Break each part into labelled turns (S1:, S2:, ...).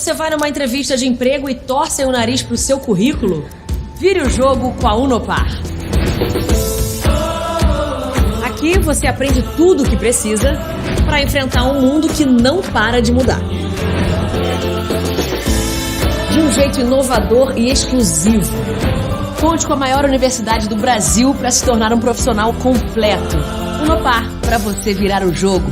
S1: Você vai numa entrevista de emprego e torce o nariz pro seu currículo? Vire o jogo com a Unopar. Aqui você aprende tudo o que precisa para enfrentar um mundo que não para de mudar. De um jeito inovador e exclusivo. Conte com a maior universidade do Brasil para se tornar um profissional completo. Unopar, para você virar o jogo.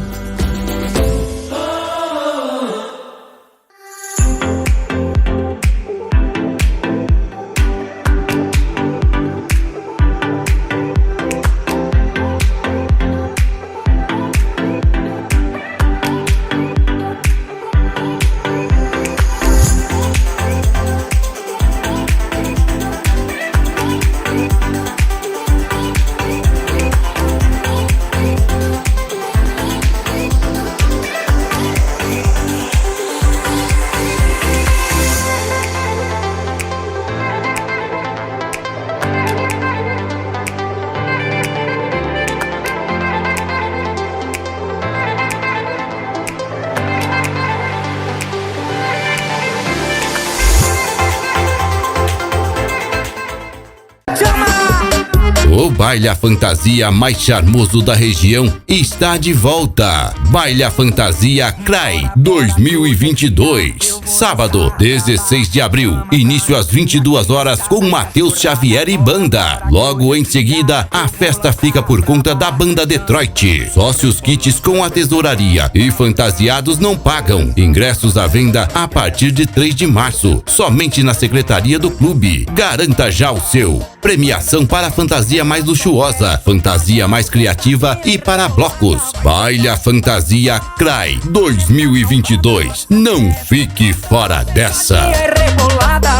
S2: O Baile à Fantasia mais charmoso da região está de volta. Baile à Fantasia CRAI 2022. Sábado, 16 de abril. Início às 22 horas com Matheus Xavier e banda. Logo em seguida, a festa fica por conta da banda Detroit. Sócios kits com a tesouraria e fantasiados não pagam. Ingressos à venda a partir de 3 de março. Somente na secretaria do clube. Garanta já o seu. Premiação para a fantasia mais luxuosa, fantasia mais criativa e para blocos. Baile à Fantasia CRAI 2022. Não fique fora dessa.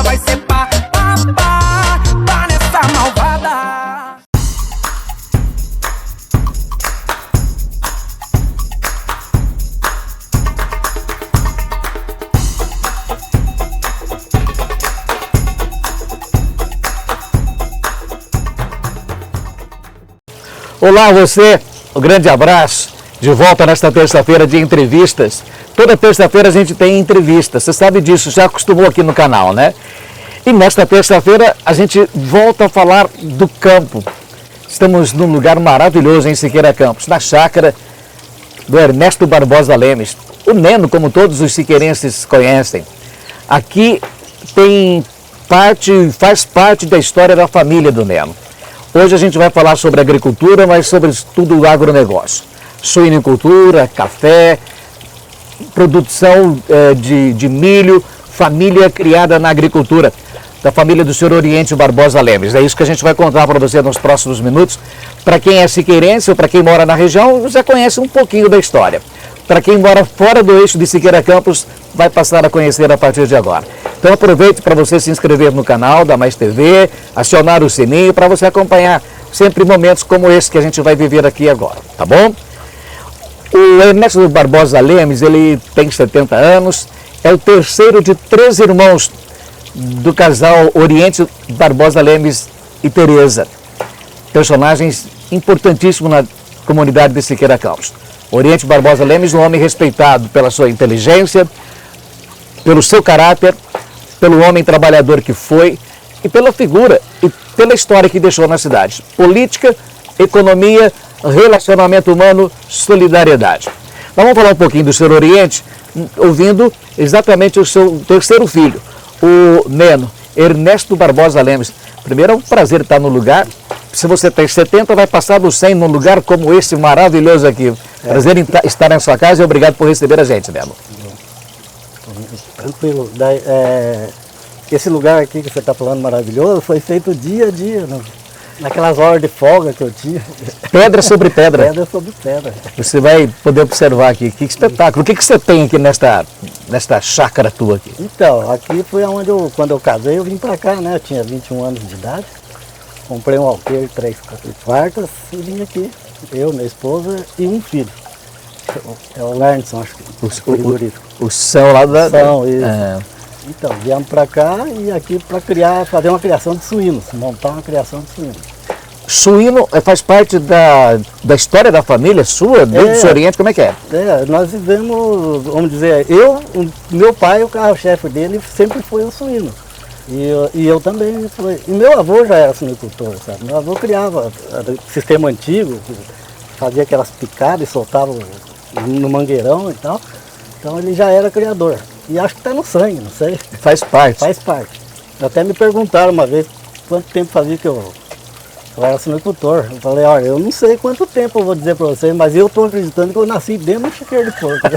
S3: Vai ser pá nessa malvada.
S4: Olá você, um grande abraço, de volta nesta terça-feira de entrevistas. Toda terça-feira a gente tem entrevista, você sabe disso, já acostumou aqui no canal, né? E nesta terça-feira a gente volta a falar do campo. Estamos num lugar maravilhoso em Siqueira Campos, na chácara do Ernesto Barbosa Lemes, o Neno, como todos os siqueirenses conhecem. Aqui faz parte da história da família do Neno. Hoje a gente vai falar sobre agricultura, mas sobre tudo o agronegócio. Suinicultura, café, produção de milho, família criada na agricultura, da família do senhor Oriente Barbosa Lemes. É isso que a gente vai contar para você nos próximos minutos. Para quem é siqueirense ou para quem mora na região, já conhece um pouquinho da história. Para quem mora fora do eixo de Siqueira Campos, vai passar a conhecer a partir de agora. Então aproveite para você se inscrever no canal da Mais TV, acionar o sininho para você acompanhar sempre momentos como esse que a gente vai viver aqui agora, tá bom? O Ernesto Barbosa Lemes, ele tem 70 anos, é o terceiro de 3 irmãos do casal Oriente Barbosa Lemes e Tereza, personagens importantíssimos na comunidade de Siqueira Campos. Oriente Barbosa Lemes, um homem respeitado pela sua inteligência, pelo seu caráter, pelo homem trabalhador que foi e pela figura e pela história que deixou na cidade. Política, economia, relacionamento humano, solidariedade. Nós vamos falar um pouquinho do senhor Oriente, ouvindo exatamente o seu terceiro filho, o Neno, Ernesto Barbosa Lemes. Primeiro, é um prazer estar no lugar. Se você tem 70, vai passar dos 100 num lugar como esse maravilhoso aqui. Prazer em estar na sua casa e obrigado por receber a gente, Neno.
S5: Tranquilo. Esse lugar aqui que você está falando maravilhoso foi feito dia a dia, naquelas horas de folga que eu tinha.
S4: Pedra sobre pedra.
S5: Pedra sobre pedra.
S4: Você vai poder observar aqui, que espetáculo. O que você tem aqui nesta chácara tua aqui?
S5: Então, aqui foi onde quando eu casei, eu vim para cá, né? Eu tinha 21 anos de idade. Comprei um alqueire 3 quartas e vim aqui. Eu, minha esposa e um filho. É o Lernson, acho que.
S4: O São lá da...
S5: São, isso. Então, viemos para cá e aqui para fazer uma criação de suínos, montar uma criação de suínos.
S4: Suíno faz parte da história da família sua, desde o Oriente, como é que é?
S5: Nós vivemos, vamos dizer, meu pai, o carro-chefe dele sempre foi o suíno. E eu também fui. E meu avô já era suinocultor, sabe? Meu avô criava sistema antigo, fazia aquelas picadas e soltava no mangueirão e tal. Então ele já era criador. E acho que está no sangue, não sei.
S4: Faz parte.
S5: Faz parte. Até me perguntaram uma vez quanto tempo fazia que eu era suinocultor. Eu falei, olha, eu não sei quanto tempo eu vou dizer para vocês, mas eu estou acreditando que eu nasci dentro do chiqueiro de porco.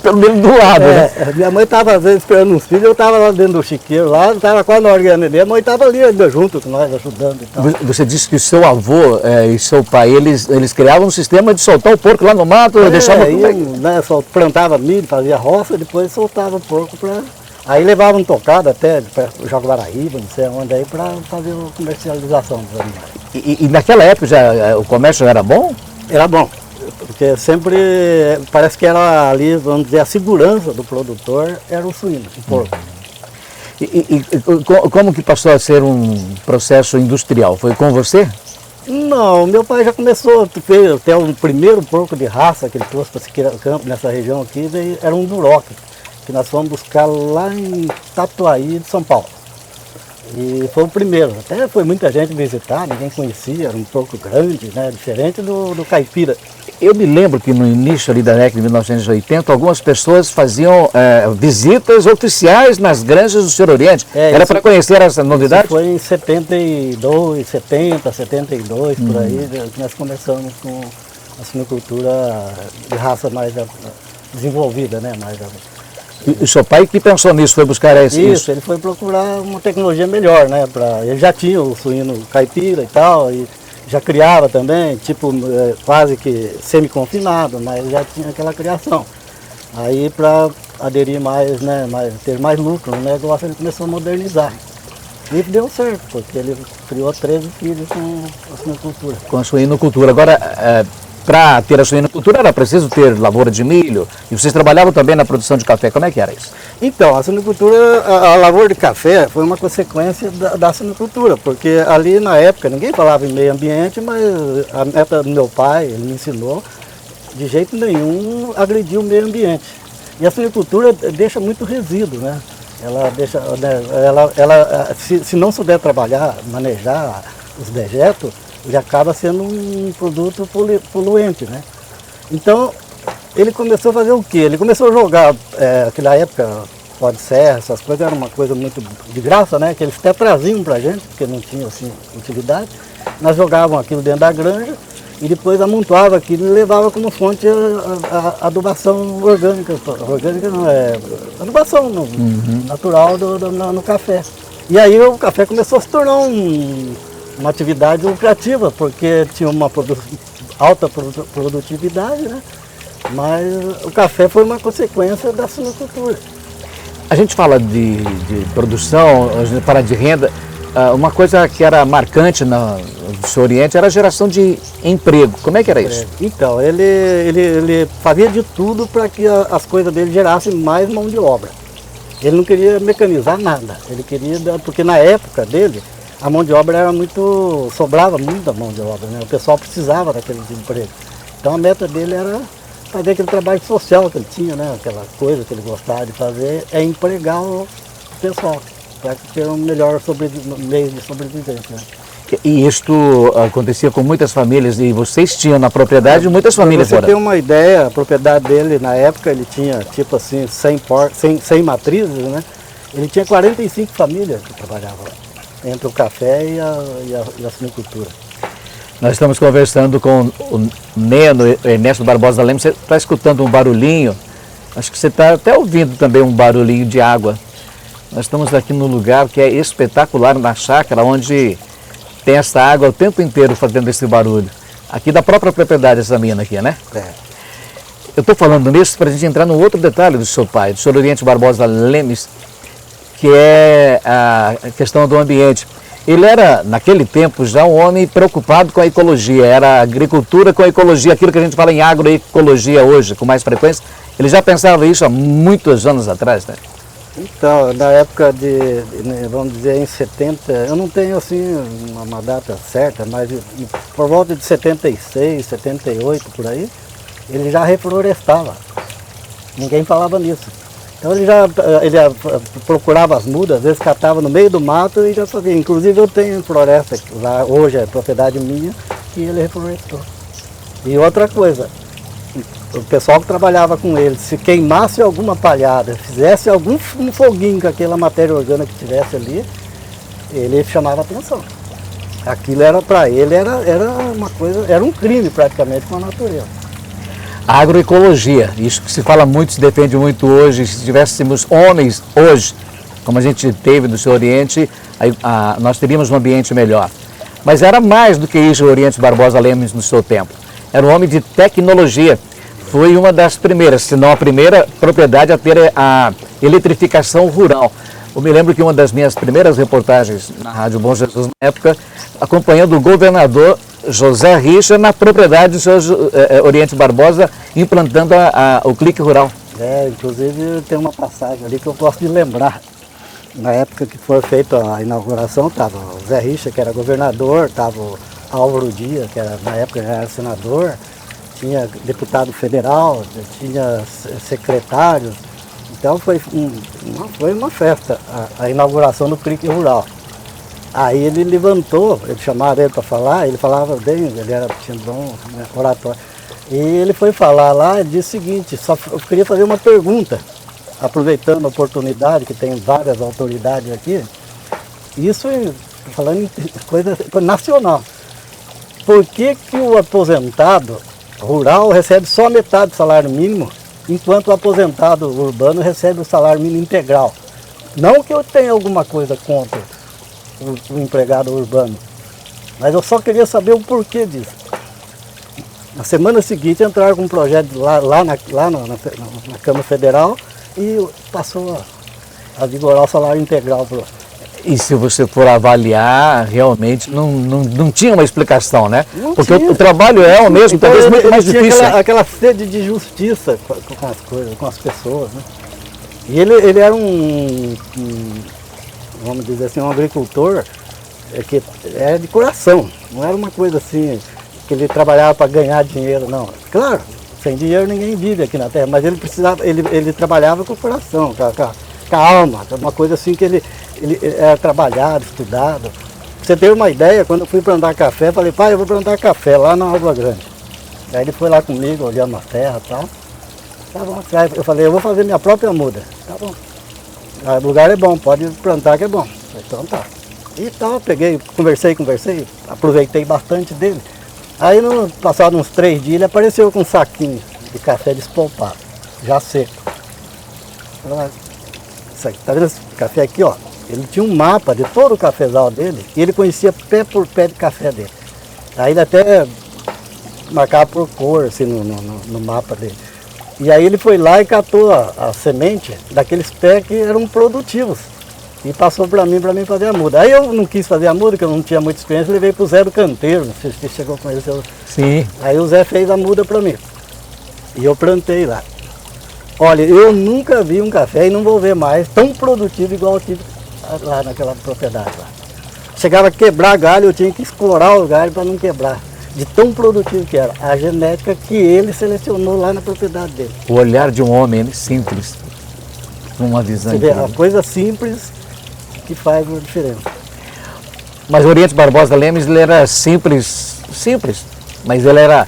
S4: Pelo menos do lado, né?
S5: Minha mãe estava às vezes esperando uns filhos, eu estava lá dentro do chiqueiro, lá, estava quase na hora de neném, a mãe estava ali ainda junto com nós, ajudando e tal.
S4: Você disse que o seu avô e seu pai, eles criavam um sistema de soltar o porco lá no mato, deixavam tudo.
S5: Né, só plantava milho, fazia roça, depois soltava o porco para... Aí levavam tocado até para Jaguaraíba, não sei onde, aí para fazer a comercialização dos animais.
S4: E naquela época o comércio era bom?
S5: Era bom, porque sempre parece que era ali, vamos dizer, a segurança do produtor era o suíno, o porco.
S4: E como que passou a ser um processo industrial? Foi com você?
S5: Não, meu pai já começou, fez até o primeiro porco de raça que ele trouxe para Siqueira Campo, nessa região aqui, era um Duroc, que nós fomos buscar lá em Tatuaí de São Paulo. E foi o primeiro, até foi muita gente visitar, ninguém conhecia, era um porco grande, né, diferente do caipira.
S4: Eu me lembro que no início ali da década de 1980, algumas pessoas faziam visitas oficiais nas granjas do Senhor Oriente. Era para conhecer essa novidade?
S5: Foi em 72, 70, 72, por aí, que nós começamos com a suinocultura de raça mais desenvolvida, né?
S4: E o seu pai que pensou nisso, foi buscar
S5: isso? Ele foi procurar uma tecnologia melhor, né? Ele já tinha o suíno caipira e tal, e já criava também, tipo quase que semi-confinado, mas já tinha aquela criação. Aí para aderir mais, né, ter mais lucro no negócio, ele começou a modernizar. E deu certo, porque ele criou 13 filhos com a suinocultura.
S4: Com a suinocultura. Agora, para ter a suinocultura era preciso ter lavoura de milho, e vocês trabalhavam também na produção de café, como é que era isso?
S5: Então, a suinocultura, a lavoura de café foi uma consequência da suinocultura, porque ali na época ninguém falava em meio ambiente, mas a meta do meu pai, ele me ensinou, de jeito nenhum agredir o meio ambiente. E a suinocultura deixa muito resíduo, né? Ela deixa, se não souber trabalhar, manejar os dejetos, ele acaba sendo um produto poluente, né? Então, ele começou a fazer o quê? Ele começou a jogar, naquela época, pó de serra, essas coisas, era uma coisa muito de graça, né? Que eles até traziam pra gente, porque não tinha, assim, utilidade. Nós jogávamos aquilo dentro da granja e depois amontoava aquilo e levava como fonte a adubação orgânica. Orgânica não, adubação natural no café. E aí o café começou a se tornar uma atividade lucrativa, porque tinha uma alta produtividade, né? Mas o café foi uma consequência da suinocultura.
S4: A gente fala de produção, a gente fala de renda, uma coisa que era marcante no Senhor Oriente era a geração de emprego. Como é que era isso?
S5: Então, ele fazia de tudo para que as coisas dele gerassem mais mão de obra. Ele não queria mecanizar nada, ele queria, porque na época dele, a mão de obra era sobrava muita mão de obra, né? O pessoal precisava daquele emprego. Então a meta dele era fazer aquele trabalho social que ele tinha, né? Aquela coisa que ele gostava de fazer, é empregar o pessoal, para ter um melhor meio de sobrevivência. Né?
S4: E isto acontecia com muitas famílias, e vocês tinham na propriedade muitas famílias.
S5: Você tem uma ideia, a propriedade dele, na época, ele tinha tipo assim, 100 matrizes, né? Ele tinha 45 famílias que trabalhavam lá, entre o café e a suinocultura.
S4: Nós estamos conversando com o Neno Ernesto Barbosa Lemos. Você está escutando um barulhinho, acho que você está até ouvindo também um barulhinho de água. Nós estamos aqui no lugar que é espetacular, na chácara, onde tem essa água o tempo inteiro fazendo esse barulho. Aqui da própria propriedade, essa mina aqui, né? Eu estou falando nisso para a gente entrar no outro detalhe do seu pai, do Senhor Oriente Barbosa Lemos, que é a questão do ambiente. Ele era, naquele tempo, já um homem preocupado com a ecologia, era agricultura com a ecologia, aquilo que a gente fala em agroecologia hoje, com mais frequência. Ele já pensava isso há muitos anos atrás, né?
S5: Então, na época vamos dizer, em 70, eu não tenho assim uma data certa, mas por volta de 76, 78, por aí, ele já reflorestava. Ninguém falava nisso. Então ele já procurava as mudas, às vezes catava no meio do mato e já sabia. Inclusive eu tenho floresta lá, hoje é propriedade minha, que ele reflorestou. E outra coisa, o pessoal que trabalhava com ele, se queimasse alguma palhada, fizesse algum foguinho com aquela matéria orgânica que tivesse ali, ele chamava atenção. Aquilo era para ele, era uma coisa, era um crime praticamente com a natureza.
S4: A agroecologia, isso que se fala muito, se defende muito hoje. Se tivéssemos homens hoje, como a gente teve no Seu Oriente, nós teríamos um ambiente melhor. Mas era mais do que isso o Oriente Barbosa Lemos no seu tempo. Era um homem de tecnologia. Foi uma das primeiras, se não a primeira propriedade a ter a eletrificação rural. Eu me lembro que uma das minhas primeiras reportagens na Rádio Bom Jesus, na época, acompanhando o governador José Richa na propriedade do seu Oriente Barbosa, implantando o clique rural.
S5: Inclusive tem uma passagem ali que eu gosto de lembrar. Na época que foi feita a inauguração, estava o Zé Richa, que era governador, estava o Álvaro Dias, que na época já era senador, tinha deputado federal, tinha secretários. Então foi uma festa, a inauguração do clique rural. Aí ele levantou, ele chamaram ele para falar, ele falava bem, tinha bom oratório. E ele foi falar lá e disse o seguinte, eu queria fazer uma pergunta, aproveitando a oportunidade, que tem várias autoridades aqui, isso falando em coisa nacional. Por que o aposentado rural recebe só metade do salário mínimo, enquanto o aposentado urbano recebe o salário mínimo integral? Não que eu tenha alguma coisa contra o empregado urbano, mas eu só queria saber o porquê disso. Na semana seguinte entraram com um projeto lá na Câmara Federal e passou a vigorar o salário integral.
S4: E se você for avaliar, realmente não tinha uma explicação, né? Porque o trabalho é o mesmo,
S5: então,
S4: talvez muito mais difícil.
S5: Aquela sede de justiça com as coisas, com as pessoas, né? E ele era vamos dizer assim, um agricultor que era de coração, não era uma coisa assim, que ele trabalhava para ganhar dinheiro, não. Claro, sem dinheiro ninguém vive aqui na terra, mas ele trabalhava com o coração, com a alma, uma coisa assim que ele era trabalhado, estudado. Pra você ter uma ideia, quando eu fui plantar café, falei, pai, eu vou plantar café lá na Água Grande. Aí ele foi lá comigo, olhando a terra e tal. Tá bom, eu falei, eu vou fazer minha própria muda. Tá bom. O lugar é bom, pode plantar que é bom. Então tá. E tal, peguei, conversei, aproveitei bastante dele. Aí, passado uns 3 dias, ele apareceu com um saquinho de café despolpado, já seco. Isso aqui, tá vendo esse café aqui, ó? Ele tinha um mapa de todo o cafezal dele e ele conhecia pé por pé de café dele. Aí ele até marcava por cor, assim, no mapa dele. E aí ele foi lá e catou a semente daqueles pés que eram produtivos. E passou para mim fazer a muda. Aí eu não quis fazer a muda, porque eu não tinha muita experiência, levei para o Zé do Canteiro, não sei se você chegou com ele.
S4: Sim.
S5: Aí o Zé fez a muda para mim. E eu plantei lá. Olha, eu nunca vi um café e não vou ver mais tão produtivo igual eu tive lá naquela propriedade lá. Chegava a quebrar galho, eu tinha que explorar o galho para não quebrar. De tão produtivo que era. A genética que ele selecionou lá na propriedade dele.
S4: O olhar de um homem simples, uma visão.
S5: Você vê, a coisa simples que faz a diferença.
S4: Mas o Oriente Barbosa Lemos, ele era simples, mas ele era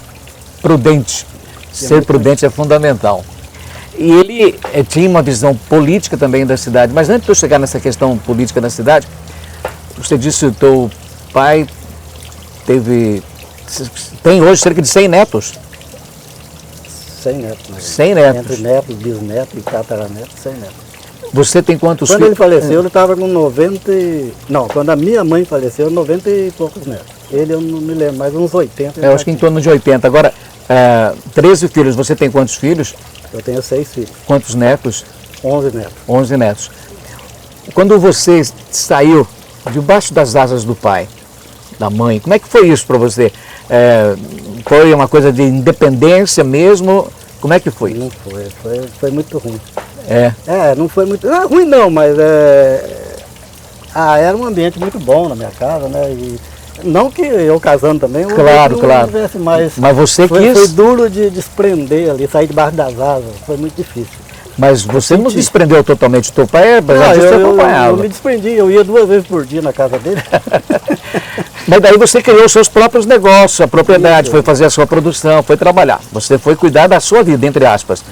S4: prudente. Ser prudente é fundamental. E ele tinha uma visão política também da cidade. Mas antes de eu chegar nessa questão política da cidade, você disse que o teu pai tem hoje cerca de 100 netos.
S5: 100 netos. Né?
S4: 100 netos.
S5: Entre netos, bisnetos e tataranetos, 100 netos.
S4: Você tem quantos
S5: filhos? Quando ele faleceu, ele estava com 90 Não, quando a minha mãe faleceu, 90 e poucos netos. Ele eu não me lembro, mas uns 80.
S4: Eu acho que em torno de 80. Agora, 13 filhos, você tem quantos filhos?
S5: Eu tenho 6 filhos.
S4: Quantos netos?
S5: 11 netos.
S4: 11 netos. Quando você saiu debaixo das asas do pai, da mãe, como é que foi isso para você? Foi uma coisa de independência mesmo? Como é que foi?
S5: Não foi muito ruim. Não foi muito... Não é ruim não, mas era um ambiente muito bom na minha casa, né? E não que eu casando também,
S4: Claro.
S5: Tivesse, mas
S4: você
S5: foi
S4: quis...
S5: duro de desprender ali, sair debaixo das asas, foi muito difícil.
S4: Mas você não desprendeu totalmente do teu pai, apesar disso você acompanhava.
S5: Eu me desprendi, eu ia 2 vezes por dia na casa dele.
S4: Mas daí você criou os seus próprios negócios, a propriedade, foi fazer a sua produção, foi trabalhar. Você foi cuidar da sua vida, entre aspas.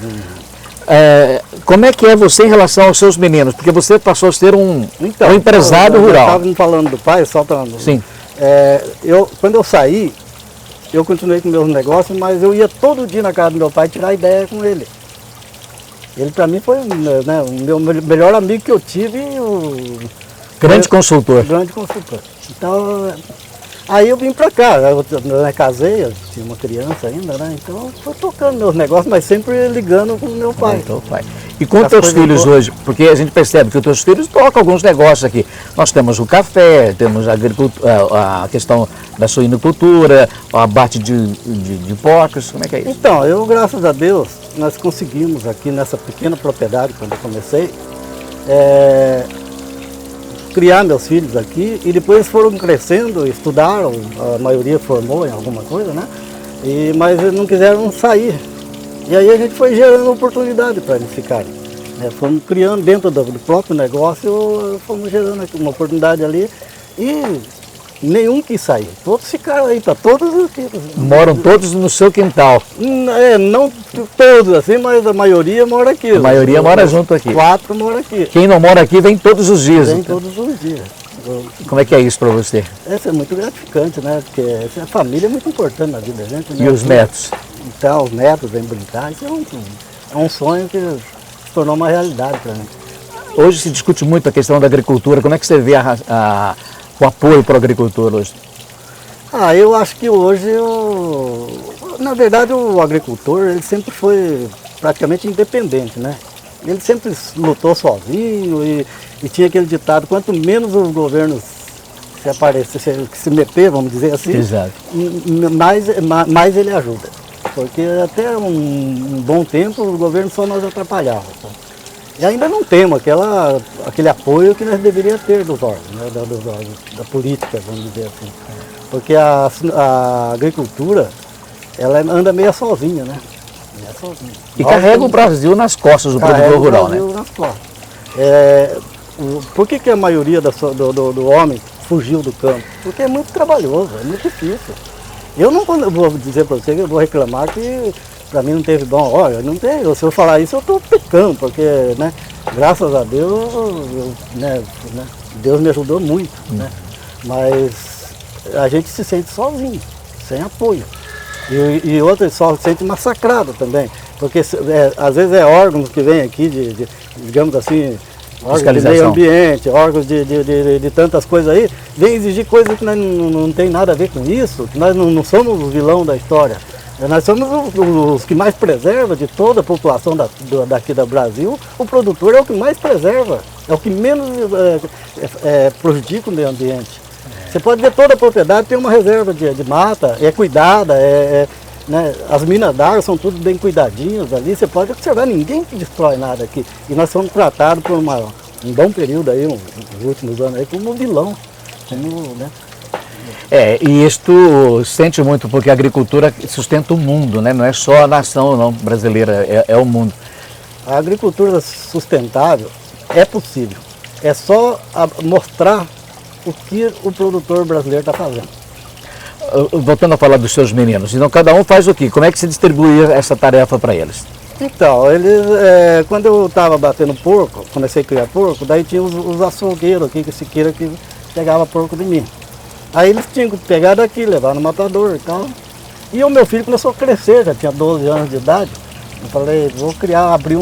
S4: Como é que é você em relação aos seus meninos? Porque você passou a ser um empresário rural.
S5: Estava falando do pai, só para...
S4: Sim.
S5: Quando eu saí, eu continuei com meus negócios, mas eu ia todo dia na casa do meu pai tirar ideia com ele. Ele para mim foi, né, o meu melhor amigo que eu tive.
S4: Grande consultor.
S5: Grande consultor. Então, aí eu vim para cá, eu casei, eu tinha uma criança ainda, né? Então eu fui tocando meus negócios, mas sempre ligando com o meu pai.
S4: E com os teus filhos hoje, porque a gente percebe que os teus filhos tocam alguns negócios aqui. Nós temos o café, temos a agricultura, a questão da suinocultura, o abate de porcos, como é que é isso?
S5: Então, eu, graças a Deus, nós conseguimos aqui nessa pequena propriedade, quando eu comecei, criar meus filhos aqui, e depois eles foram crescendo, estudaram, a maioria formou em alguma coisa, né? Mas eles não quiseram sair. E aí a gente foi gerando oportunidade para eles ficarem. Fomos criando dentro do próprio negócio, fomos gerando uma oportunidade ali e nenhum quis sair. Todos ficaram aí, para todos os tipos.
S4: Moram todos no seu quintal.
S5: Não todos assim, mas a maioria mora aqui.
S4: A maioria mora junto aqui.
S5: 4 moram aqui.
S4: Quem não mora aqui vem todos os dias.
S5: Vem todos os dias.
S4: Como é que é isso para você?
S5: Isso é muito gratificante, né? Porque a família é muito importante na vida da gente.
S4: E os netos?
S5: Então, os netos vêm brincar. Isso é um sonho que se tornou uma realidade para mim.
S4: Hoje se discute muito a questão da agricultura. Como é que você vê o apoio para o agricultor hoje?
S5: Eu acho que hoje, na verdade, o agricultor ele sempre foi praticamente independente, né? Ele sempre lutou sozinho e tinha aquele ditado, quanto menos os governos se aparecer, se meter, vamos dizer assim,
S4: exato,
S5: mais ele ajuda. Porque até um bom tempo o governo só nos atrapalhava. E ainda não temos aquele apoio que nós deveríamos ter dos órgãos, né, da política, vamos dizer assim. Porque a agricultura, ela anda meio sozinha, né?
S4: E carrega o Brasil nas costas do produtor rural, né?
S5: Nas costas. Por que a maioria do homem fugiu do campo? Porque é muito trabalhoso, é muito difícil. Eu não vou dizer para você que eu vou reclamar que para mim não teve bom. Olha, não tem. Se eu falar isso, eu estou pecando, porque, né, graças a Deus, Deus me ajudou muito, né? Mas a gente se sente sozinho, sem apoio. E outros só se sente massacrado também, porque às vezes órgãos que vêm aqui, digamos assim, órgãos de meio ambiente, órgãos de tantas coisas aí, vem exigir coisas que nós não tem nada a ver com isso, que nós não somos o vilão da história. Nós somos os que mais preserva de toda a população daqui do Brasil. O produtor é o que mais preserva, é o que menos prejudica o meio ambiente. Você pode ver toda a propriedade tem uma reserva de mata, é cuidada, né, as minas d'água são tudo bem cuidadinhas ali, você pode observar, ninguém destrói nada aqui. E nós somos tratados por um bom período aí, nos últimos anos aí, como um vilão. Né?
S4: E isto sente muito, porque a agricultura sustenta o mundo, né? Não é só a nação não, brasileira, é o mundo.
S5: A agricultura sustentável é possível, é só mostrar o que o produtor brasileiro está fazendo.
S4: Voltando a falar dos seus meninos, então cada um faz o quê? Como é que se distribui essa tarefa para eles?
S5: Então, quando eu estava batendo porco, comecei a criar porco, daí tinha os açougueiros aqui, que pegava porco de mim. Aí eles tinham que pegar daqui, levar no matador e tal. E o meu filho começou a crescer, já tinha 12 anos de idade. Eu falei, vou abrir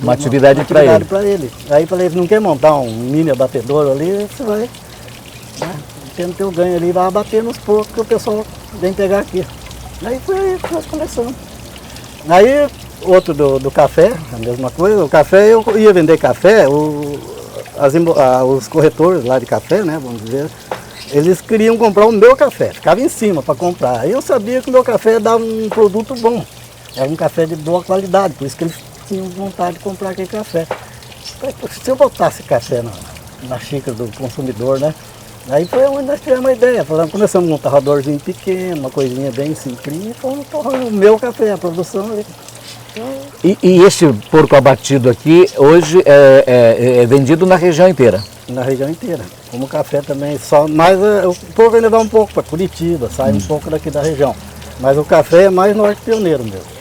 S5: uma atividade para ele. Aí falei, não quer montar um mini abatedouro ali, você vai, né, tendo teu ganho ali, vai abater nos porcos que o pessoal vem pegar aqui. Aí foi aí que nós começamos. Aí outro do café, a mesma coisa, o café, eu ia vender café, os corretores lá de café, né, vamos dizer, eles queriam comprar o meu café, ficava em cima para comprar. Aí eu sabia que o meu café dava um produto bom, era um café de boa qualidade, por isso que eles tinham vontade de comprar aquele café. Se eu botasse café na xícara do consumidor, né? Aí foi onde nós tivemos a ideia. Começamos a um torradorzinho pequeno, uma coisinha bem simples, e fomos torrando o meu café, a produção ali.
S4: E esse porco abatido aqui, hoje é vendido na região inteira?
S5: Na região inteira. Como café também, mas o porco ainda vai um pouco para Curitiba, sai um pouco daqui da região. Mas o café é mais norte pioneiro mesmo.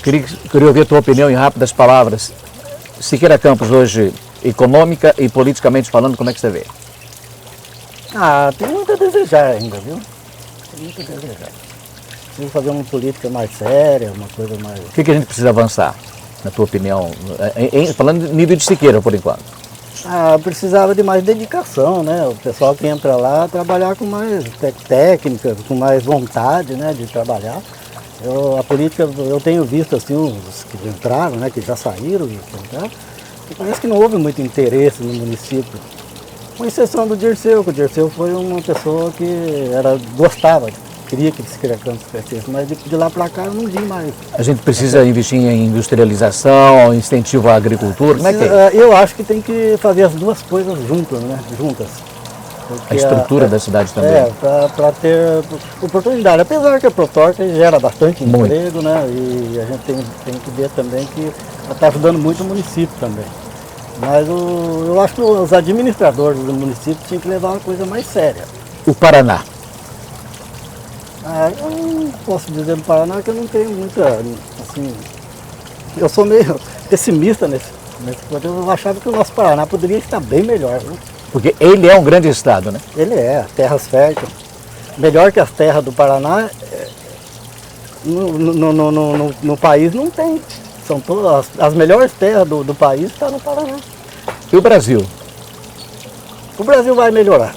S4: Queria ouvir a tua opinião em rápidas palavras. Siqueira Campos hoje, econômica e politicamente falando, como é que você vê?
S5: Tem muito a desejar ainda, viu? Tem muito a desejar. Precisa fazer uma política mais séria, uma coisa mais...
S4: O que a gente precisa avançar, na tua opinião? Falando de nível de Siqueira, por enquanto.
S5: Precisava de mais dedicação, né? O pessoal que entra lá trabalhar com mais técnica, com mais vontade, né, de trabalhar. A política, eu tenho visto assim, os que entraram, né, que já saíram, e parece que não houve muito interesse no município. Com exceção do Dirceu, que o Dirceu foi uma pessoa que gostava, queria que Siqueira Campos crescesse, mas de lá para cá eu não vi mais. A
S4: gente precisa investir em industrialização, incentivo à agricultura, como é que é?
S5: Eu acho que tem que fazer as duas coisas juntas, né?
S4: A estrutura da cidade também.
S5: Para ter oportunidade. Apesar que a Protorte gera bastante emprego, né? E a gente tem que ver também que ela está ajudando muito o município também. Mas eu acho que os administradores do município tinham que levar uma coisa mais séria.
S4: O Paraná?
S5: Eu não posso dizer do Paraná que eu não tenho muita, assim, eu sou meio pessimista nesse ponto. Eu achava que o nosso Paraná poderia estar bem melhor, viu?
S4: Porque ele é um grande estado, né?
S5: Ele é, terras férteis. Melhor que as terras do Paraná, no país não tem. São todas, as melhores terras do país estão no Paraná.
S4: E o Brasil?
S5: O Brasil vai melhorar.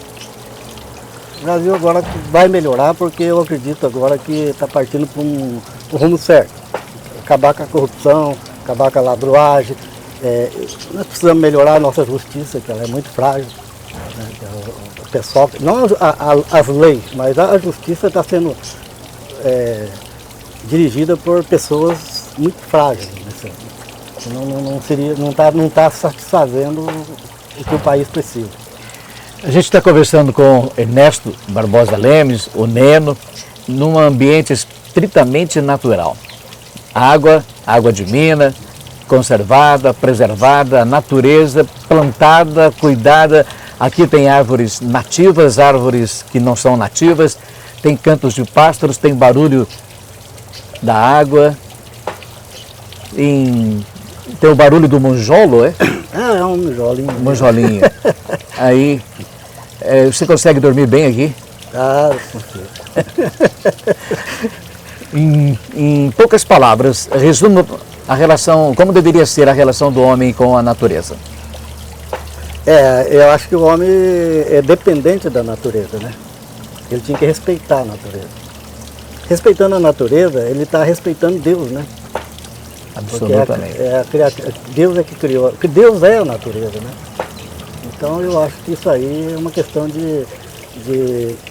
S5: O Brasil agora vai melhorar porque eu acredito agora que está partindo para um rumo certo. Acabar com a corrupção, acabar com a ladruagem. Nós precisamos melhorar a nossa justiça, que ela é muito frágil. Né? O pessoal, não as leis, mas a justiça está sendo dirigida por pessoas muito frágeis. Não está satisfazendo o que o país precisa.
S4: A gente está conversando com Ernesto Barbosa Lemes, o Neno, num ambiente estritamente natural. Água de mina, conservada, preservada, natureza, plantada, cuidada. Aqui tem árvores nativas, árvores que não são nativas, tem cantos de pássaros, tem barulho da água, tem o barulho do monjolo, é?
S5: É um monjolinho.
S4: Monjolinho. Aí, você consegue dormir bem aqui?
S5: Consigo.
S4: Em poucas palavras, resumo a relação, como deveria ser a relação do homem com a natureza.
S5: Eu acho que o homem é dependente da natureza, né? Ele tinha que respeitar a natureza. Respeitando a natureza, ele está respeitando Deus, né?
S4: Absolutamente.
S5: Deus é que criou, porque Deus é a natureza, né? Então eu acho que isso aí é uma questão de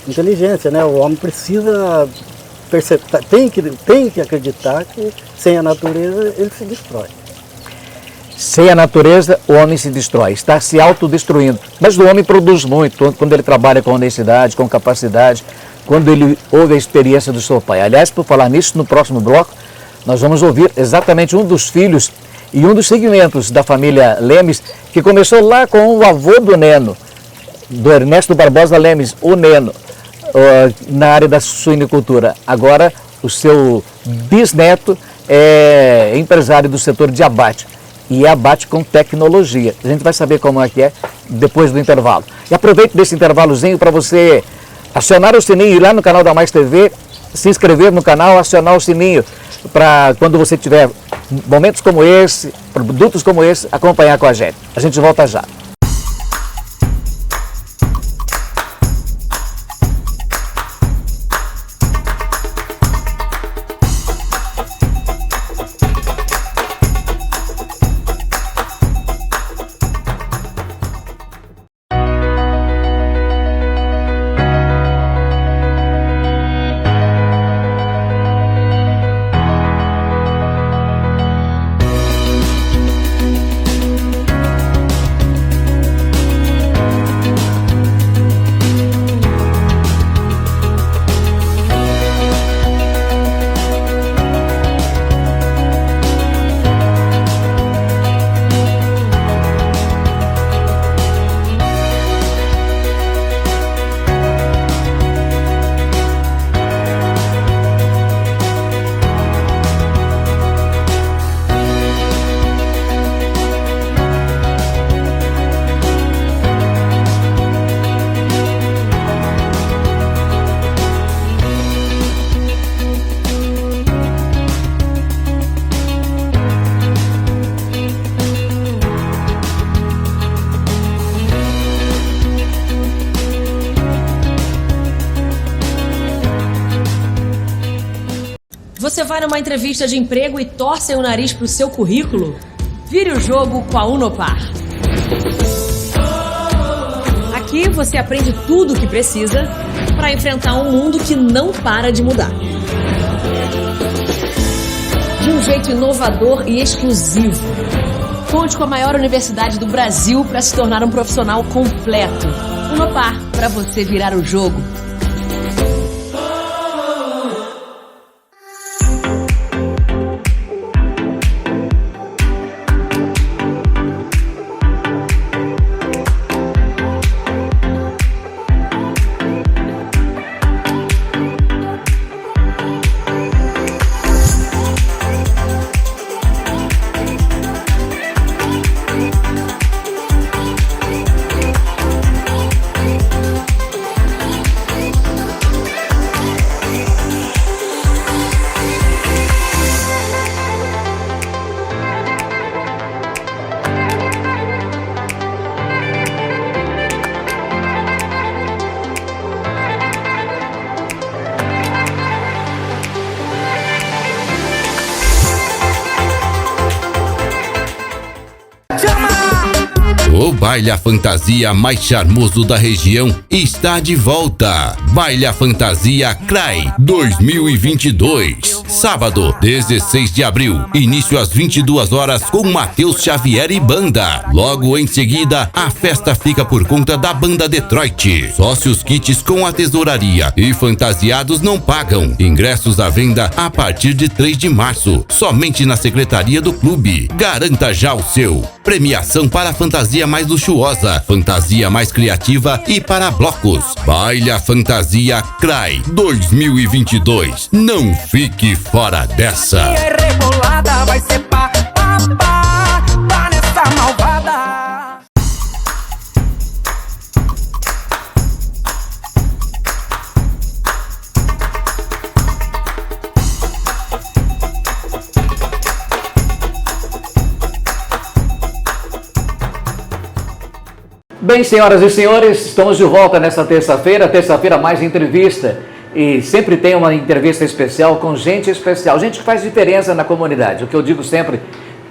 S5: inteligência, né? O homem precisa tem que acreditar que sem a natureza ele se destrói.
S4: Sem a natureza, o homem se destrói, está se autodestruindo. Mas o homem produz muito, quando ele trabalha com honestidade, com capacidade, quando ele ouve a experiência do seu pai. Aliás, por falar nisso, no próximo bloco, nós vamos ouvir exatamente um dos filhos e um dos segmentos da família Lemes, que começou lá com o avô do Neno, do Ernesto Barbosa Lemes, o Neno, na área da suinicultura. Agora, o seu bisneto é empresário do setor de abate. E abate com tecnologia. A gente vai saber como é que é depois do intervalo. E aproveite desse intervalozinho para você acionar o sininho, ir lá no canal da Mais TV, se inscrever no canal, acionar o sininho, para quando você tiver momentos como esse, produtos como esse, acompanhar com a gente. A gente volta já.
S1: Você vai numa entrevista de emprego e torce o nariz pro seu currículo? Vire o jogo com a Unopar. Aqui você aprende tudo o que precisa para enfrentar um mundo que não para de mudar. De um jeito inovador e exclusivo. Conte com a maior universidade do Brasil para se tornar um profissional completo. Unopar, para você virar o jogo.
S2: O baile à fantasia mais charmoso da região está de volta. Baile à Fantasia CRAI 2022. Sábado, 16 de abril. Início às 22 horas com Matheus Xavier e banda. Logo em seguida, a festa fica por conta da banda Detroit. Sócios kits com a tesouraria e fantasiados não pagam. Ingressos à venda a partir de 3 de março. Somente na secretaria do clube. Garanta já o seu. Premiação para a fantasia mais luxuosa, fantasia mais criativa e para blocos. Baile à Fantasia CRAI 2022. Não fique fora dessa.
S3: E rebolada vai ser pá, pá, pá, pá nessa malvada.
S4: Bem, senhoras e senhores, estamos de volta nesta terça-feira mais entrevista. E sempre tem uma entrevista especial com gente especial, gente que faz diferença na comunidade. O que eu digo sempre,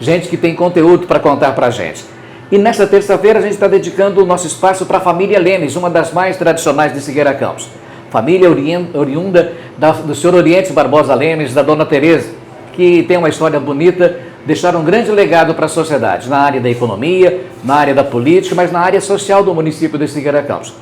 S4: gente que tem conteúdo para contar para a gente. E nesta terça-feira a gente está dedicando o nosso espaço para a família Lemes, uma das mais tradicionais de Siqueira Campos. Família oriunda do senhor Oriente Barbosa Lemes, da dona Tereza, que tem uma história bonita, deixaram um grande legado para a sociedade, na área da economia, na área da política, mas na área social do município de Siqueira Campos.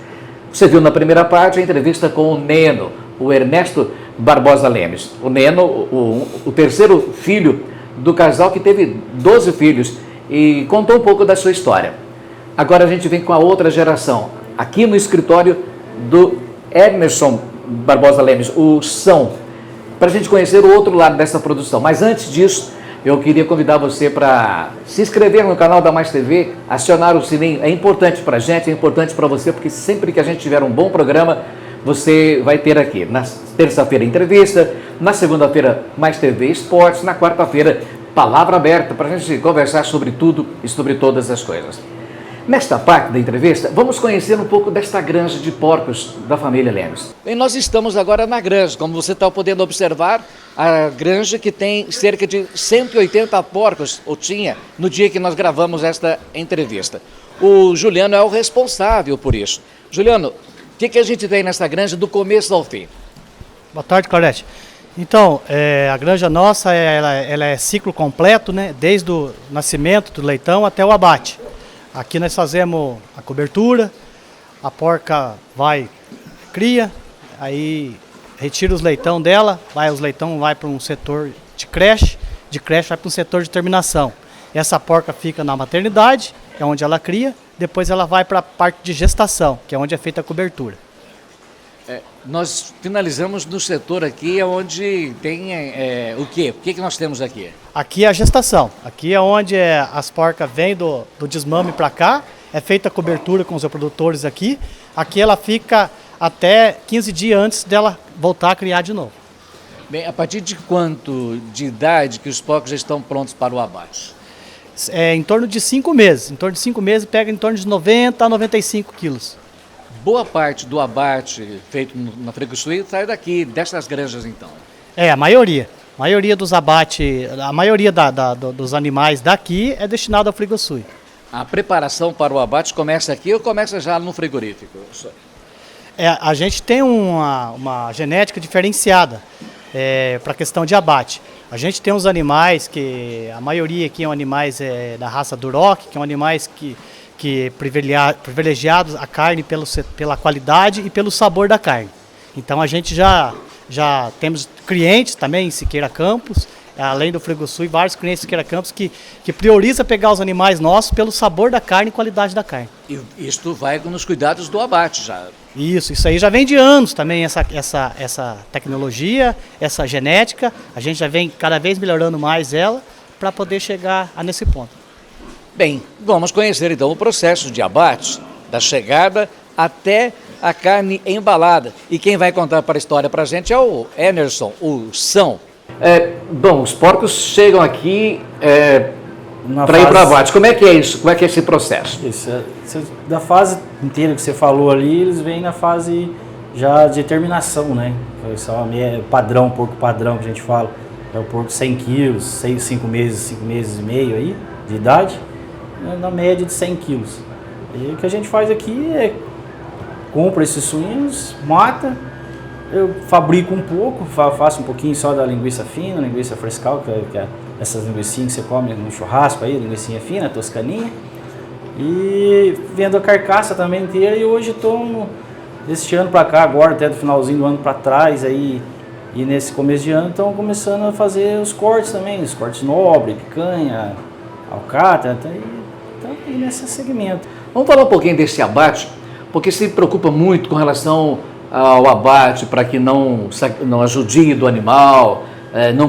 S4: Você viu na primeira parte a entrevista com o Neno, o Ernesto Barbosa Lemes. O Neno, o terceiro filho do casal que teve 12 filhos e contou um pouco da sua história. Agora a gente vem com a outra geração, aqui no escritório do Emerson Barbosa Lemes, o São, para a gente conhecer o outro lado dessa produção. Mas antes disso, eu queria convidar você para se inscrever no canal da Mais TV, acionar o sininho. É importante para a gente, é importante para você, porque sempre que a gente tiver um bom programa, você vai ter aqui, na terça-feira, entrevista, na segunda-feira, Mais TV Esportes, na quarta-feira, Palavra Aberta, para a gente conversar sobre tudo e sobre todas as coisas. Nesta parte da entrevista, vamos conhecer um pouco desta granja de porcos da família Lemes.
S6: E nós estamos agora na granja, como você está podendo observar, a granja que tem cerca de 180 porcos, ou tinha, no dia que nós gravamos esta entrevista. O Juliano é o responsável por isso. Juliano, o que a gente tem nessa granja do começo ao fim?
S7: Boa tarde, Clarete. Então, a granja nossa, ela é ciclo completo, né? Desde o nascimento do leitão até o abate. Aqui nós fazemos a cobertura, a porca vai, cria, aí retira os leitão dela, os leitão vai para um setor de creche vai para um setor de terminação. Essa porca fica na maternidade, que é onde ela cria, depois ela vai para a parte de gestação, que é onde é feita a cobertura.
S6: Nós finalizamos no setor aqui, onde tem o quê? O que nós temos aqui?
S7: Aqui é a gestação. Aqui é onde as porcas vêm do desmame para cá, é feita a cobertura com os reprodutores aqui. Aqui ela fica até 15 dias antes dela voltar a criar de novo.
S6: Bem, a partir de quanto de idade que os porcos já estão prontos para o abate?
S7: Em torno de 5 meses. Em torno de 5 meses pega em torno de 90 a 95 quilos.
S6: Boa parte do abate feito na Freguesia sai daqui, destas granjas então?
S7: A maioria. A maioria dos abates, a maioria dos animais daqui é destinado ao Frigosui.
S6: A preparação para o abate começa aqui ou começa já no frigorífico?
S7: A gente tem uma genética diferenciada para a questão de abate. A gente tem uns animais que a maioria aqui são animais da raça Duroc, que são animais que privilegiados a carne pela qualidade e pelo sabor da carne. Então a gente já temos clientes também em Siqueira Campos, além do Frigosui, vários clientes em Siqueira Campos que prioriza pegar os animais nossos pelo sabor da carne e qualidade da carne.
S6: E isto vai nos cuidados do abate já.
S7: Isso aí já vem de anos também, essa tecnologia, essa genética, a gente já vem cada vez melhorando mais ela para poder chegar nesse ponto.
S6: Bem, vamos conhecer então o processo de abate, da chegada até a carne embalada. E quem vai contar para a história para a gente é o Emerson, o São.
S4: Bom, os porcos chegam aqui para ir para o abate. Como é que é isso? Como é que é esse processo?
S8: Isso, da fase inteira que você falou ali, eles vêm na fase já de terminação, né? Isso é padrão, porco padrão que a gente fala. É o porco 100 quilos, 5 meses e meio aí de idade, na média de 100 quilos. E o que a gente faz aqui é compra esses suínos, mata, eu fabrico um pouco, faço um pouquinho só da linguiça fina, linguiça frescal, que é essas linguiçinhas que você come no churrasco aí, linguicinha fina, toscaninha. E vendo a carcaça também inteira, e hoje estou, deste ano para cá, agora até do finalzinho do ano para trás, aí, e nesse começo de ano, estão começando a fazer os cortes também, os cortes nobre, picanha, alcatra, então aí nesse segmento.
S4: Vamos falar um pouquinho desse abate, porque se preocupa muito com relação ao abate, para que não ajudie do animal, não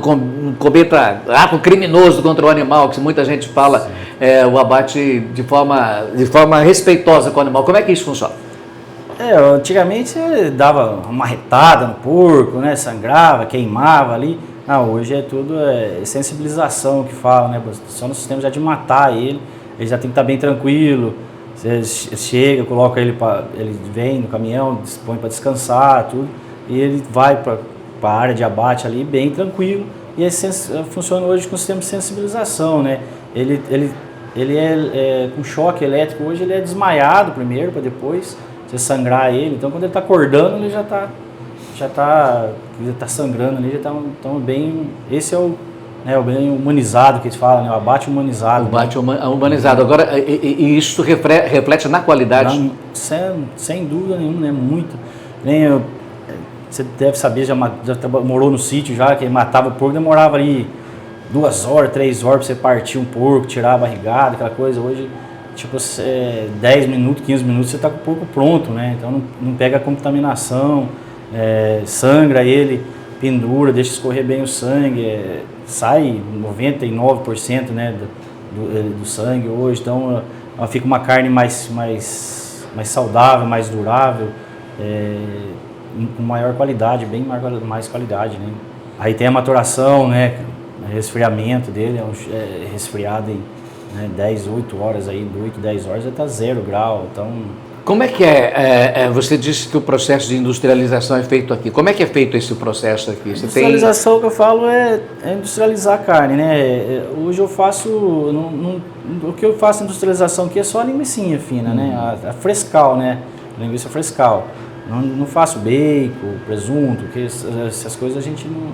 S4: cometa ato criminoso contra o animal, que muita gente fala o abate de forma respeitosa com o animal. Como é que isso funciona?
S8: Antigamente dava uma marretada no porco, né, sangrava, queimava ali. Hoje é tudo sensibilização que fala, né? Só no sistema já de matar ele já tem que estar bem tranquilo. Você chega, coloca ele ele vem no caminhão, põe para descansar, tudo, e ele vai para a área de abate ali bem tranquilo. E funciona hoje com o sistema de sensibilização, né? Ele é com choque elétrico, hoje ele é desmaiado primeiro, para depois você sangrar ele. Então quando ele está acordando, ele já está sangrando ali, já está bem. Esse é o bem humanizado que eles falam, né? O abate humanizado. O abate
S4: humanizado. Agora, e isso reflete na qualidade?
S8: Sem dúvida nenhuma, né? Muito. Você deve saber, já morou no sítio já, que matava o porco, demorava ali 2 horas, 3 horas para você partir um porco, tirar a barrigada, aquela coisa. Hoje, tipo, 10 minutos, 15 minutos, você está com o porco pronto, né? Então não pega a contaminação, sangra ele, pendura, deixa escorrer bem o sangue, sai 99%, né, do sangue hoje, então ela fica uma carne mais saudável, mais durável, com maior qualidade, bem mais qualidade, né. Aí tem a maturação, né, resfriamento dele, resfriado em 8 horas, aí, 8, 10 horas já está 0 grau, então...
S4: Como é que você disse que o processo de industrialização é feito aqui. Como é que é feito esse processo aqui?
S8: Industrialização que eu falo é industrializar a carne, né? Hoje eu faço, o que eu faço industrialização aqui é só a linguicinha fina, né? A frescal, né? A linguiça frescal. Não faço bacon, presunto, porque essas coisas eu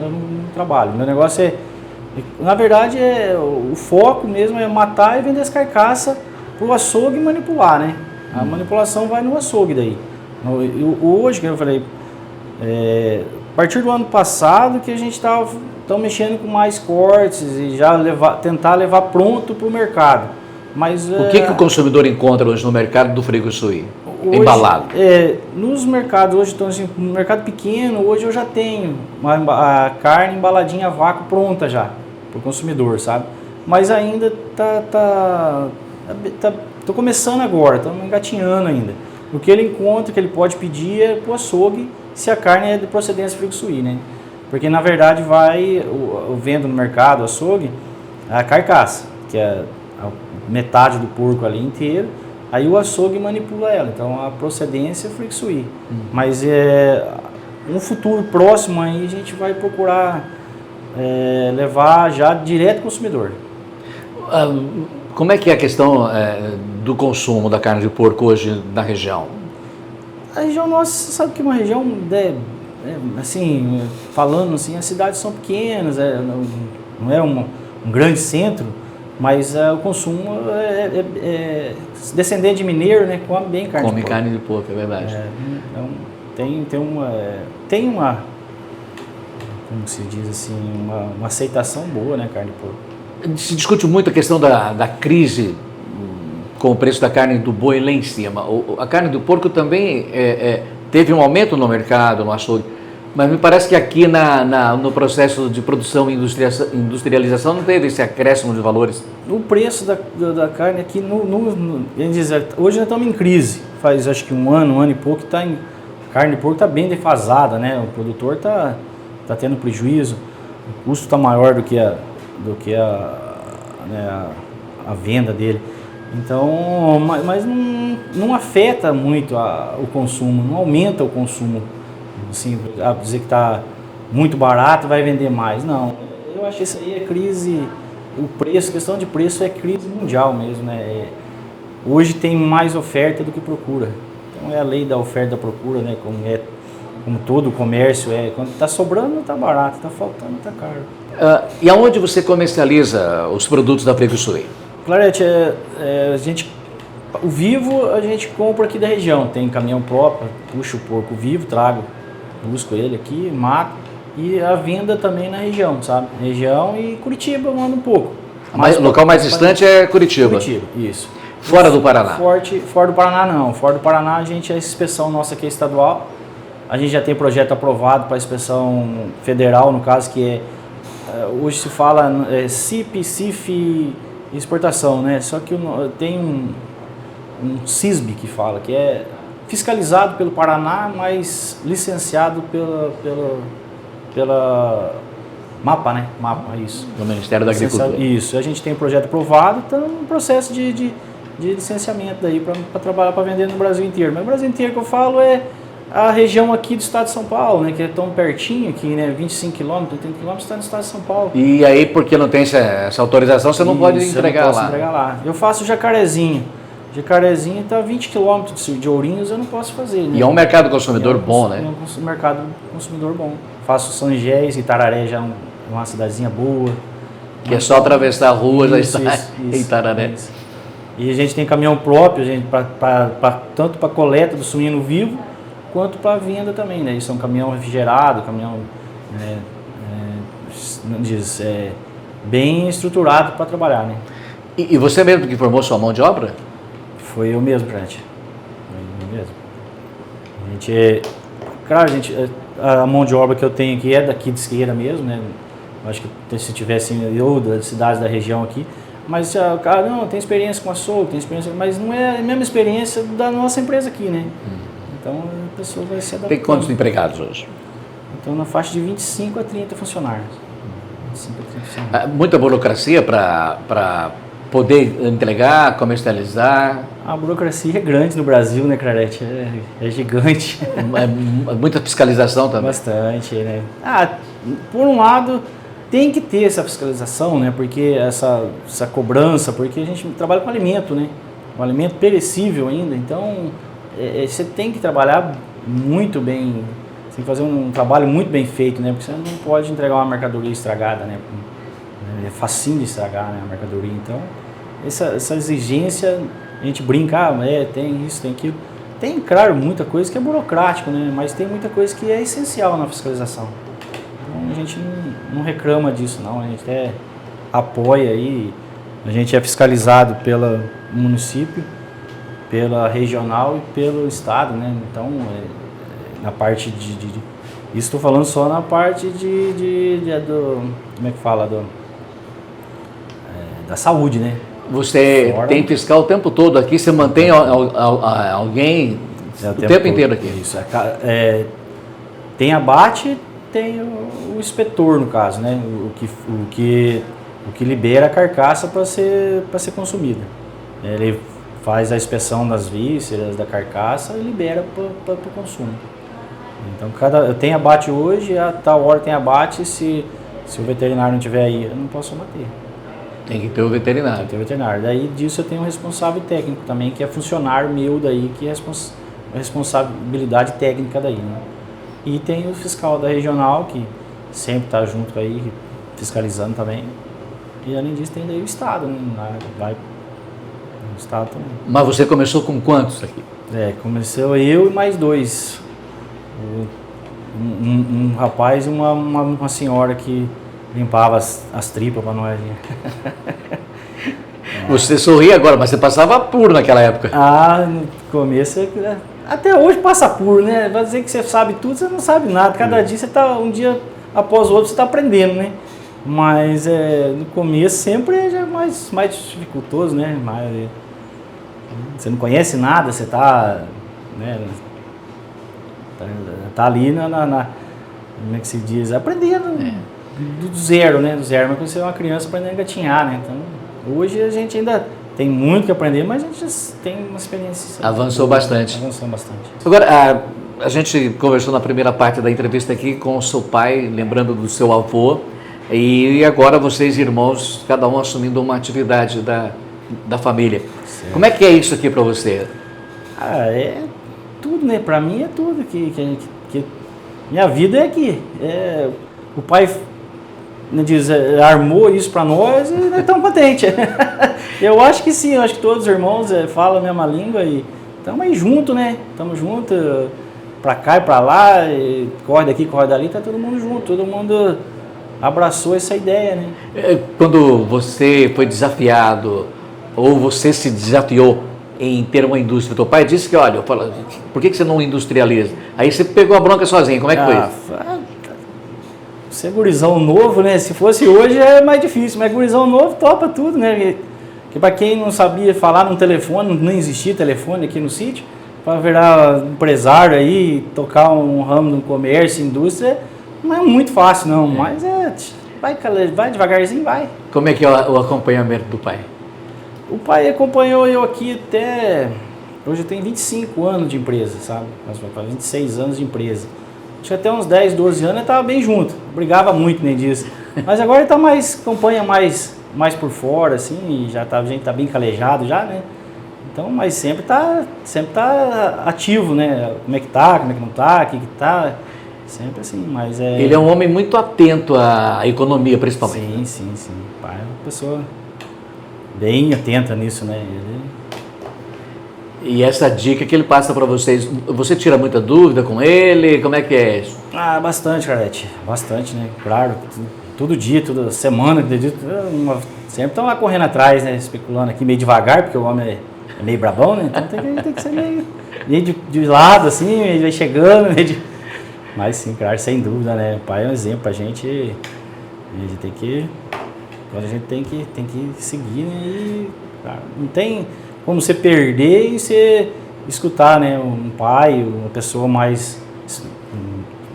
S8: não trabalho. Meu negócio na verdade, o foco mesmo é matar e vender as carcaças para o açougue e manipular, né? A manipulação vai no açougue daí. Hoje, que eu falei, a partir do ano passado que a gente está mexendo com mais cortes e já tentar levar pronto para o mercado. Mas,
S4: o que o consumidor encontra hoje no mercado do Frigosui? Embalado?
S8: Nos mercados, hoje, então, assim, no mercado pequeno, hoje eu já tenho a carne embaladinha a vácuo pronta já, para o consumidor, sabe? Mas ainda estou começando agora, estamos engatinhando ainda. O que ele encontra, que ele pode pedir é para o açougue, se a carne é de procedência Frigosui, né? Porque na verdade eu vendo no mercado, açougue, a carcaça, que é a metade do porco ali inteiro, aí o açougue manipula ela, então a procedência é Frigosui. Mas um futuro próximo aí a gente vai procurar levar já direto ao consumidor.
S6: Como é que é a questão do consumo da carne de porco hoje na região?
S8: A região nossa, você sabe que uma região, assim, falando assim, as cidades são pequenas, não é um grande centro, mas o consumo descendente de mineiro, né, come bem carne de porco.
S6: Come carne de porco, é verdade.
S8: Tem uma, como se diz assim, uma aceitação boa, né, carne de porco.
S6: Se discute muito a questão da crise com o preço da carne do boi lá em cima. A carne do porco também teve um aumento no mercado, no açougue, mas me parece que aqui no processo de produção e industrialização não teve esse acréscimo de valores.
S8: O preço da carne aqui, hoje nós estamos em crise, faz acho que um ano e pouco, a carne de porco está bem defasada, né? O produtor está tendo prejuízo, o custo está maior do que a venda dele. Então, mas não afeta muito o consumo, não aumenta o consumo. Assim, a dizer que está muito barato vai vender mais. Não, eu acho que isso aí é crise, o preço, questão de preço é crise mundial mesmo, né? Hoje tem mais oferta do que procura. Então é a lei da oferta e da procura, né? Como todo o comércio quando está sobrando está barato, está faltando está caro.
S6: E aonde você comercializa os produtos da Preguiçuí?
S8: Clarete, o vivo a gente compra aqui da região, tem caminhão próprio, puxo o porco vivo, busco ele aqui, mato, e a venda também na região, sabe? Região e Curitiba manda um pouco.
S6: O local mais distante é Curitiba?
S8: Curitiba, isso.
S6: Fora do Paraná?
S8: Fora do Paraná não, fora do Paraná a inspeção nossa aqui é estadual, a gente já tem projeto aprovado para a inspeção federal, no caso que hoje se fala CIP, CIF exportação, né? Só que tem um CISB que fala, que é fiscalizado pelo Paraná, mas licenciado pela MAPA, né? MAPA, isso.
S6: Do Ministério da Agricultura.
S8: Isso, a gente tem um projeto aprovado, está no processo de licenciamento daí para trabalhar, para vender no Brasil inteiro. Mas o Brasil inteiro que eu falo é a região aqui do estado de São Paulo, né? Que é tão pertinho aqui, né? 25 quilômetros, 30 quilômetros, está no estado de São Paulo.
S6: E aí, porque não tem essa autorização, você não pode entregar lá.
S8: Entregar lá. Eu faço Jacarezinho. Jacarezinho está a 20 quilômetros de Ourinhos, eu não posso fazer. Né?
S6: E é um mercado consumidor bom, né?
S8: É um mercado consumidor bom. Faço São Gés, Itararé já é uma cidadezinha boa.
S6: Que é só atravessar a rua, já está em Itararé.
S8: Isso. E a gente tem caminhão próprio, tanto para coleta do suíno vivo, quanto para venda também, né? Isso é um caminhão refrigerado, bem estruturado para trabalhar, né?
S6: E você mesmo que formou sua mão de obra?
S8: Foi eu mesmo, gente. Foi eu mesmo. A mão de obra que eu tenho aqui é daqui de Siqueira mesmo, né? Acho que se tivesse eu das cidades da região aqui, mas o cara não tem experiência com açougue, tem experiência, mas não é a mesma experiência da nossa empresa aqui, né? Então a pessoa vai se adaptar.
S6: Tem quantos empregados hoje?
S8: Então na faixa de 25 a 30 funcionários. 25 a 30 funcionários.
S6: Muita burocracia para poder entregar, comercializar.
S8: A burocracia é grande no Brasil, né, Clarete? É gigante.
S6: Muita fiscalização também.
S8: Bastante, né? Por um lado, tem que ter essa fiscalização, né? Porque essa cobrança, porque a gente trabalha com alimento, né? Um alimento perecível ainda, então você tem que trabalhar muito bem, você tem que fazer um trabalho muito bem feito, né? Porque você não pode entregar uma mercadoria estragada, né? É facinho de estragar, né, a mercadoria. Então, essa exigência, a gente brinca, tem isso, tem aquilo. Tem, claro, muita coisa que é burocrático, né? Mas tem muita coisa que é essencial na fiscalização. Então, a gente não reclama disso, não. A gente até apoia aí. A gente é fiscalizado pelo município, pela regional e pelo estado, né? Então, na parte isso estou falando só na parte como é que fala? Da saúde, né?
S6: Você tem fiscal o tempo todo aqui, você mantém alguém o tempo inteiro aqui.
S8: Isso. Tem abate, tem o inspetor, no caso, né? O que libera a carcaça para ser consumida. Ele faz a inspeção das vísceras, da carcaça e libera para o consumo. Então, tem abate hoje, a tal hora tem abate, se Se o veterinário não estiver aí, eu não posso bater.
S6: Tem que ter o veterinário.
S8: Tem que ter o veterinário. Daí disso eu tenho um responsável técnico também, que é funcionário meu daí, que é a responsabilidade técnica daí, né? E tem o fiscal da regional, que sempre está junto aí, fiscalizando também. E além disso tem daí o Estado, né? Vai o Estado também.
S6: Mas você começou com quantos aqui?
S8: Começou eu e mais 2. Um rapaz e uma senhora que limpava as tripas para nós.
S6: Você sorri agora, mas você passava apuro naquela época.
S8: No começo, até hoje passa apuro, né? Vai dizer que você sabe tudo, você não sabe nada. Cada dia você tá, um dia após o outro, você está aprendendo, né? Mas no começo sempre é mais dificultoso, né? Você não conhece nada, você tá, né? Tá ali como é que se diz? Aprendendo do zero, né? Do zero, mas quando você é uma criança aprendendo a engatinhar, né? Então, hoje a gente ainda tem muito que aprender, mas a gente já tem uma experiência.
S6: Avançou bastante.
S8: Avançou bastante.
S6: Agora, a gente conversou na primeira parte da entrevista aqui com o seu pai, lembrando do seu avô, e agora vocês, irmãos, cada um assumindo uma atividade da família.
S8: Certo.
S6: Como é que é isso aqui para você?
S8: É tudo, né? Para mim é tudo que minha vida é aqui. O pai armou isso para nós e nós estamos contentes. Eu acho que sim, eu acho que todos os irmãos falam a mesma língua e estamos aí juntos, né? Estamos juntos, para cá e para lá, corre daqui, corre dali, tá todo mundo junto, todo mundo abraçou essa ideia, né?
S6: Quando você foi desafiado, ou você se desafiou em ter uma indústria, teu pai disse que, olha, por que você não industrializa? Aí você pegou a bronca sozinho, como é que foi?
S8: Ser gurizão novo, né? Se fosse hoje é mais difícil, mas gurizão novo topa tudo, né? Porque para quem não sabia falar no telefone, não existia telefone aqui no sítio, para virar empresário aí, tocar um ramo no comércio, indústria, não é muito fácil não, mas vai devagarzinho, vai.
S6: Como é que é o acompanhamento do pai?
S8: O pai acompanhou eu aqui até... Hoje eu tenho 25 anos de empresa, sabe? 26 anos de empresa. Acho que até uns 10, 12 anos ele estava bem junto. Brigava muito nem disso. Mas agora ele tá acompanha mais por fora, assim, e a gente tá bem calejado já, né? Então, mas sempre tá ativo, né? Como é que não tá, o que tá... Sempre assim, mas
S6: Ele é um homem muito atento à economia, principalmente.
S8: Sim. O pai é uma pessoa bem atenta nisso, né?
S6: E essa dica que ele passa para vocês, você tira muita dúvida com ele? Como é que é isso?
S8: Bastante, Carlete. Bastante, né? Claro, todo dia, toda semana, sempre estão lá correndo atrás, né? Especulando aqui meio devagar, porque o homem é meio brabão, né? Então tem que ser meio de lado, assim, meio vai chegando, Mas sim, claro, sem dúvida, né? O pai é um exemplo pra gente. A gente tem que... Quando a gente tem que seguir, né? E, claro, não tem como você perder e você escutar, né? Um pai, uma pessoa mais...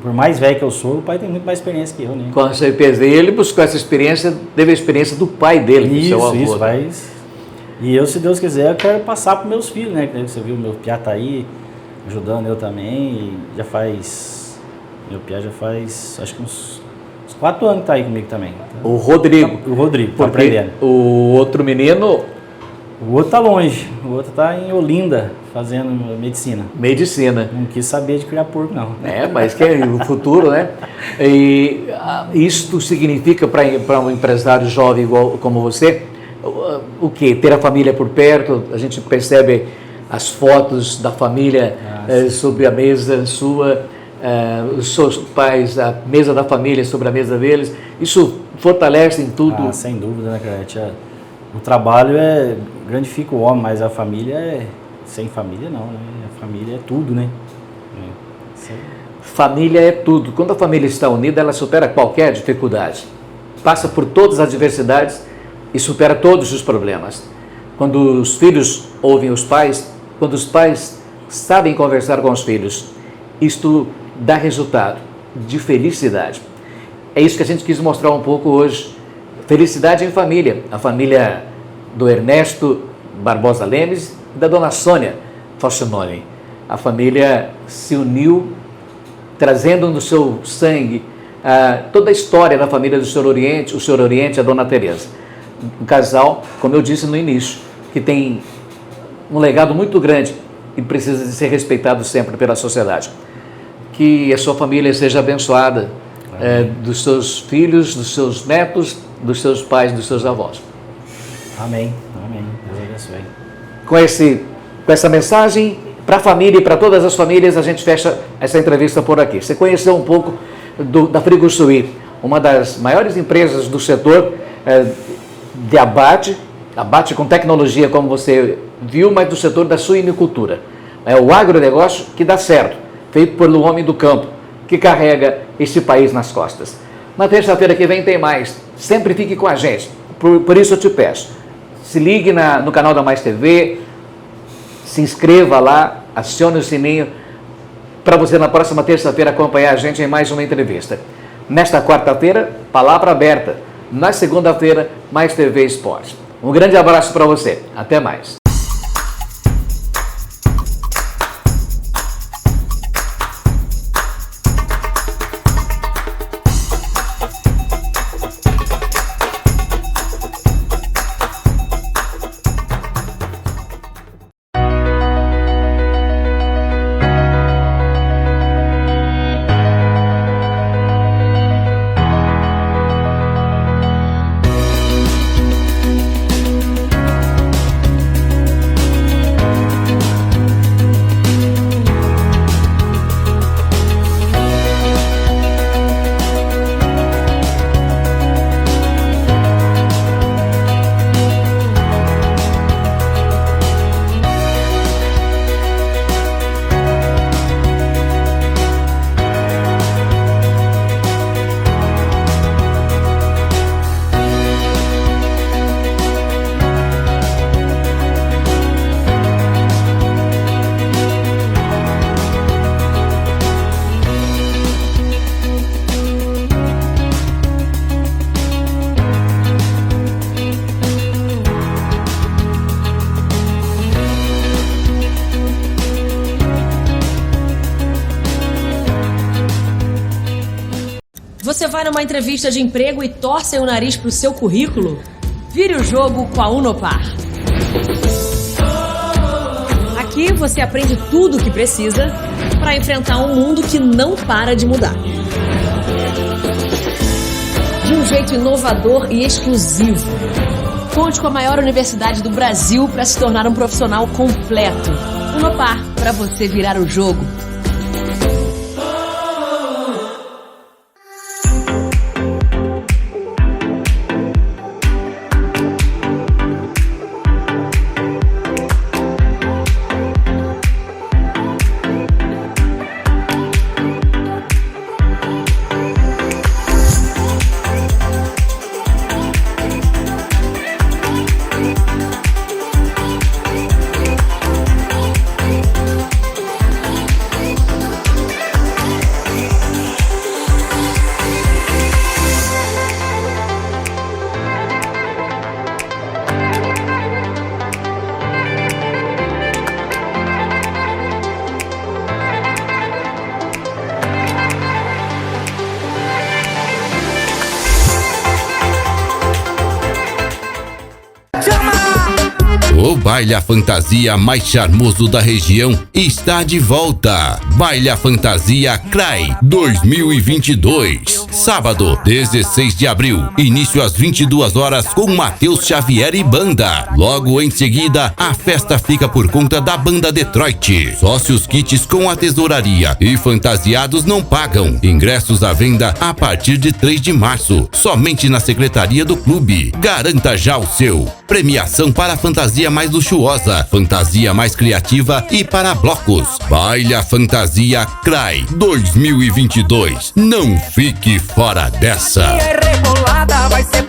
S8: Por mais velho que eu sou, o pai tem muito mais experiência que eu, né?
S6: Com certeza. E ele buscou essa experiência, teve a experiência do pai dele, seu avô.
S8: Isso, E eu, se Deus quiser, eu quero passar para meus filhos, né? Você viu, meu piá tá aí, ajudando eu também, meu piá já faz, acho que uns 4 anos que tá aí comigo também.
S6: O Rodrigo.
S8: O Rodrigo, tá
S6: porque
S8: aprendendo.
S6: O outro menino...
S8: O outro tá longe, o outro tá em Olinda, fazendo medicina.
S6: Medicina.
S8: Não quis saber de criar porco, não.
S6: Mas que é o futuro, né? E isto significa para um empresário jovem igual como você, o quê? Ter a família por perto, a gente percebe as fotos da família sobre a mesa sua, os seus pais, a mesa da família sobre a mesa deles, isso fortalece em tudo?
S8: Sem dúvida, né, Carete? O trabalho gratifica o homem, mas a família sem família não, né? A família é tudo, né?
S6: Família é tudo. Quando a família está unida, ela supera qualquer dificuldade. Passa por todas as adversidades e supera todos os problemas. Quando os filhos ouvem os pais, quando os pais sabem conversar com os filhos, isto dá resultado de felicidade. É isso que a gente quis mostrar um pouco hoje. Felicidade em família. A família do Ernesto Barbosa Lemes e da dona Sônia Falcinoni. A família se uniu, trazendo no seu sangue
S4: toda a história da família do Senhor Oriente, o Senhor Oriente e a Dona Teresa. Um casal, como eu disse no início, que tem um legado muito grande e precisa de ser respeitado sempre pela sociedade. Que a sua família seja abençoada, dos seus filhos, dos seus netos, dos seus pais, dos seus avós.
S8: Amém. Amém. Deus abençoe.
S4: Com essa mensagem para a família e para todas as famílias, a gente fecha essa entrevista por aqui. Você conheceu um pouco da Frigusuí, uma das maiores empresas do setor de abate com tecnologia, como você viu, mas do setor da suinicultura. É o agronegócio que dá certo, feito pelo homem do campo, que carrega esse país nas costas. Na terça-feira que vem tem mais. Sempre fique com a gente. Por isso eu te peço, se ligue no canal da Mais TV, se inscreva lá, acione o sininho, para você na próxima terça-feira acompanhar a gente em mais uma entrevista. Nesta quarta-feira, palavra aberta. Na segunda-feira, Mais TV Esporte. Um grande abraço para você. Até mais.
S1: Você vai numa entrevista de emprego e torce o nariz pro seu currículo? Vire o jogo com a Unopar. Aqui você aprende tudo o que precisa para enfrentar um mundo que não para de mudar. De um jeito inovador e exclusivo. Conte com a maior universidade do Brasil para se tornar um profissional completo. Unopar, para você virar o jogo.
S2: O Baile à Fantasia mais charmoso da região está de volta. Baile à Fantasia CRAI 2022. Sábado, 16 de abril. Início às 22 horas com Matheus Xavier e banda. Logo em seguida, a festa fica por conta da banda Detroit. Sócios kits com a tesouraria e fantasiados não pagam. Ingressos à venda a partir de 3 de março. Somente na secretaria do clube. Garanta já o seu. Premiação para a fantasia mais luxuosa, fantasia mais criativa e para blocos. Baile à Fantasia CRAI 2022. Não fique fora dessa.
S3: Rebolada vai ser